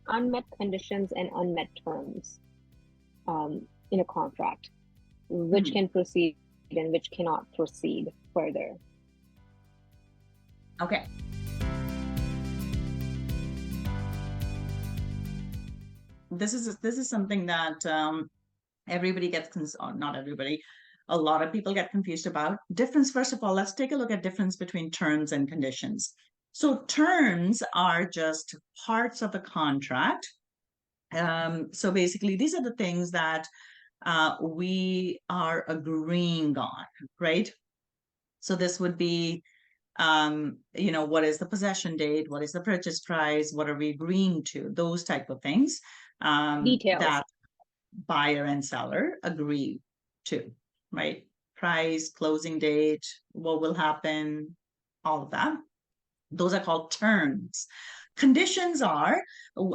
unmet conditions and unmet terms in a contract, which Mhm. can proceed and which cannot proceed further. Okay. This is something that everybody or not everybody, a lot of people get confused about. Difference, first of all, let's take a look at difference between terms and conditions. So terms are just parts of a contract. So basically, these are the things that we are agreeing on, right? So this would be, what is the possession date? What is the purchase price? What are we agreeing to? Those type of things Details. that buyer and seller agree to, right? Price, closing date, what will happen, all of that. Those are called terms. Conditions are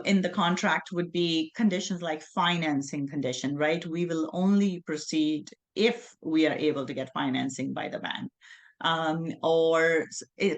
in the contract would be conditions like financing condition, right? We will only proceed if we are able to get financing by the bank. Or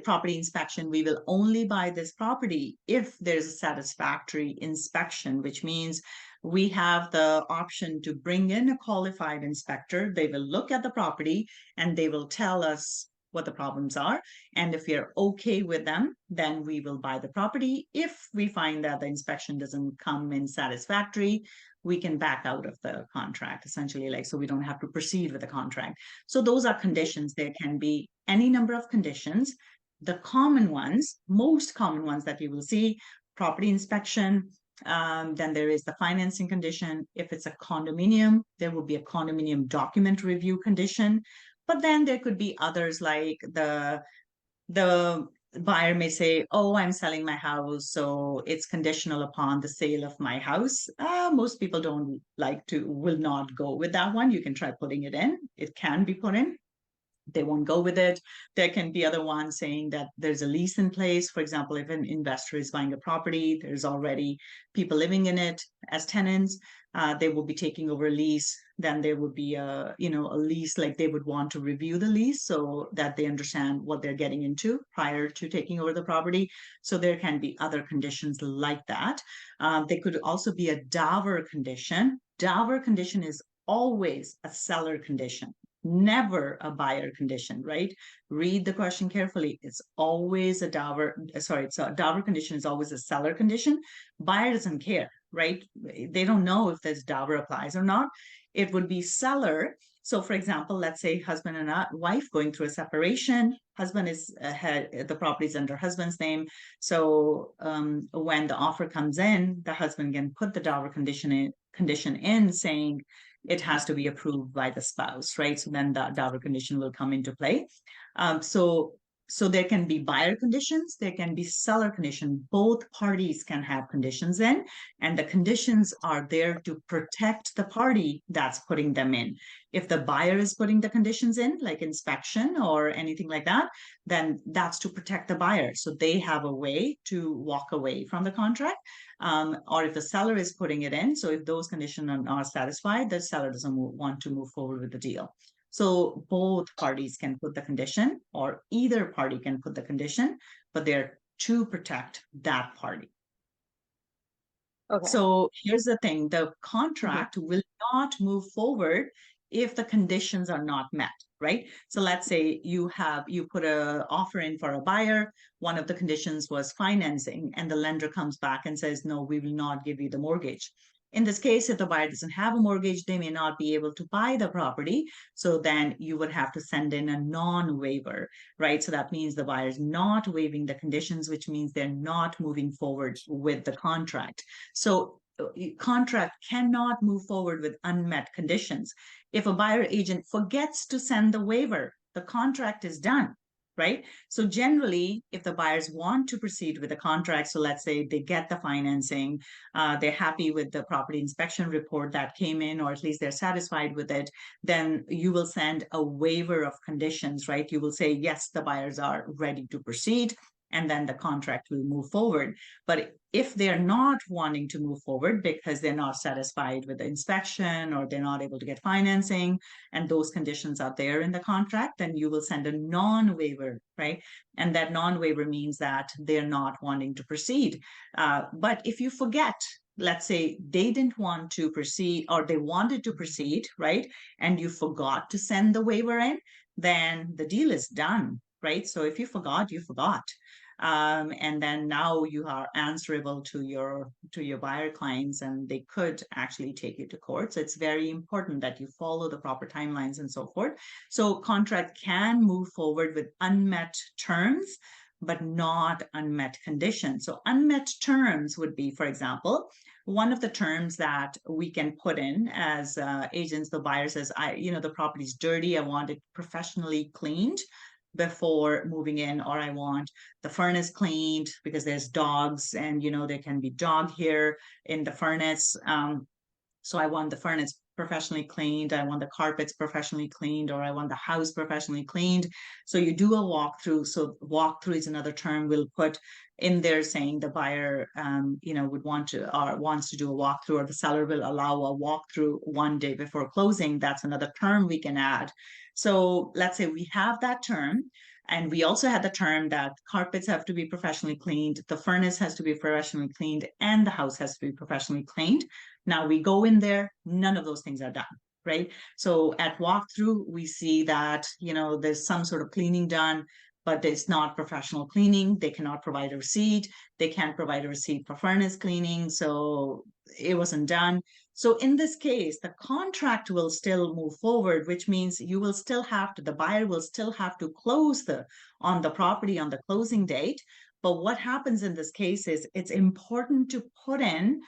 property inspection, we will only buy this property if there's a satisfactory inspection, which means we have the option to bring in a qualified inspector. They will look at the property and they will tell us what the problems are. And if we are okay with them, then we will buy the property. If we find that the inspection doesn't come in satisfactory, we can back out of the contract, essentially, like, so we don't have to proceed with the contract. So those are conditions. There can be any number of conditions. The common ones, most common ones that you will see, property inspection. Then there is the financing condition. If it's a condominium, there will be a condominium document review condition. But then there could be others like the buyer may say, "Oh, I'm selling my house, so it's conditional upon the sale of my house." Most people don't like to, will not go with that one. You can try putting it in. It can be put in. They won't go with it. There can be other ones saying that there's a lease in place. For example, if an investor is buying a property, there's already people living in it as tenants. They will be taking over a lease. Then there would be a lease, like they would want to review the lease so that they understand what they're getting into prior to taking over the property. So there can be other conditions like that. There could also be a dower condition. Dower condition is always a seller condition, never a buyer condition, right? Read the question carefully. It's always a dower, sorry, it's a dower condition is always a seller condition. Buyer doesn't care, right? They don't know if this dower applies or not. It would be seller. So, for example, let's say husband and wife going through a separation. Husband is the property is under husband's name. So, when the offer comes in, the husband can put the dower condition in saying it has to be approved by the spouse, right? So then the dower condition will come into play. So there can be buyer conditions, there can be seller condition. Both parties can have conditions in, and the conditions are there to protect the party that's putting them in. If the buyer is putting the conditions in, like inspection or anything like that, then that's to protect the buyer. So they have a way to walk away from the contract. Or if the seller is putting it in, so if those conditions are not satisfied, the seller doesn't want to move forward with the deal. So both parties can put the condition, or either party can put the condition, but they're to protect that party. Okay. So here's the thing, the Mhm. contract will not move forward if the conditions are not met, right? So let's say you put a offer in for a buyer, one of the conditions was financing, and the lender comes back and says, "No, we will not give you the mortgage." In this case, if the buyer doesn't have a mortgage, they may not be able to buy the property. So then you would have to send in a non-waiver, right? So that means the buyer is not waiving the conditions, which means they're not moving forward with the contract. So contract cannot move forward with unmet conditions. If a buyer agent forgets to send the waiver, the contract is done, right? So generally, if the buyers want to proceed with the contract, so let's say they get the financing, they're happy with the property inspection report that came in, or at least they're satisfied with it, then you will send a waiver of conditions, right? You will say, yes, the buyers are ready to proceed, and then the contract will move forward. But if they're not wanting to move forward because they're not satisfied with the inspection or they're not able to get financing, and those conditions are there in the contract, then you will send a non-waiver, right? And that non-waiver means that they're not wanting to proceed. But if you forget, let's say they didn't want to proceed or they wanted to proceed, right? And you forgot to send the waiver in, then the deal is done, right? So if you forgot, you forgot. And then now you are answerable to your buyer clients, and they could actually take you to court. So it's very important that you follow the proper timelines and so forth. So contract can move forward with unmet terms, but not unmet conditions. So unmet terms would be, for example, one of the terms that we can put in as agents. The buyer says, the property's dirty, I want it professionally cleaned before moving in, or I want the furnace cleaned because there's dogs and there can be dog hair in the furnace. So I want the furnace professionally cleaned, I want the carpets professionally cleaned, or I want the house professionally cleaned. So you do a walkthrough. So walkthrough is another term we'll put in there, saying the buyer would want to or wants to do a walkthrough, or the seller will allow a walkthrough one day before closing. That's another term we can add. So let's say we have that term, and we also had the term that carpets have to be professionally cleaned, the furnace has to be professionally cleaned, and the house has to be professionally cleaned. Now we go in there, none of those things are done, right? So at walkthrough, we see that, there's some sort of cleaning done, but it's not professional cleaning. They cannot provide a receipt. They can't provide a receipt for furnace cleaning. So it wasn't done. So in this case, the contract will still move forward, which means the buyer will still have to close on the property on the closing date. But what happens in this case is it's important to put in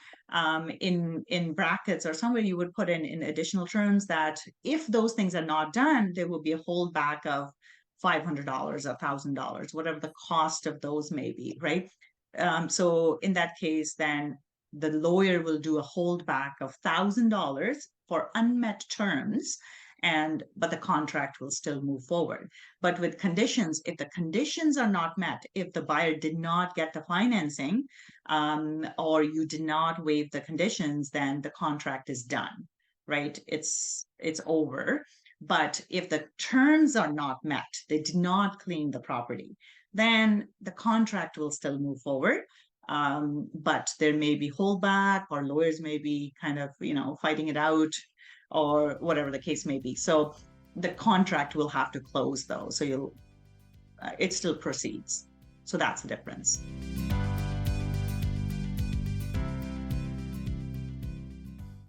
brackets, or somewhere you would put in additional terms, that if those things are not done, there will be a holdback of $500, $1,000, whatever the cost of those may be, right? So in that case, then the lawyer will do a holdback of $1,000 for unmet terms, but the contract will still move forward. But with conditions, if the conditions are not met, if the buyer did not get the financing, or you did not waive the conditions, then the contract is done, right? It's over. But if the terms are not met, they did not clean the property, then the contract will still move forward. But there may be holdback, or lawyers may be kind of, fighting it out, or whatever the case may be. So the contract will have to close though. So it still proceeds. So that's the difference.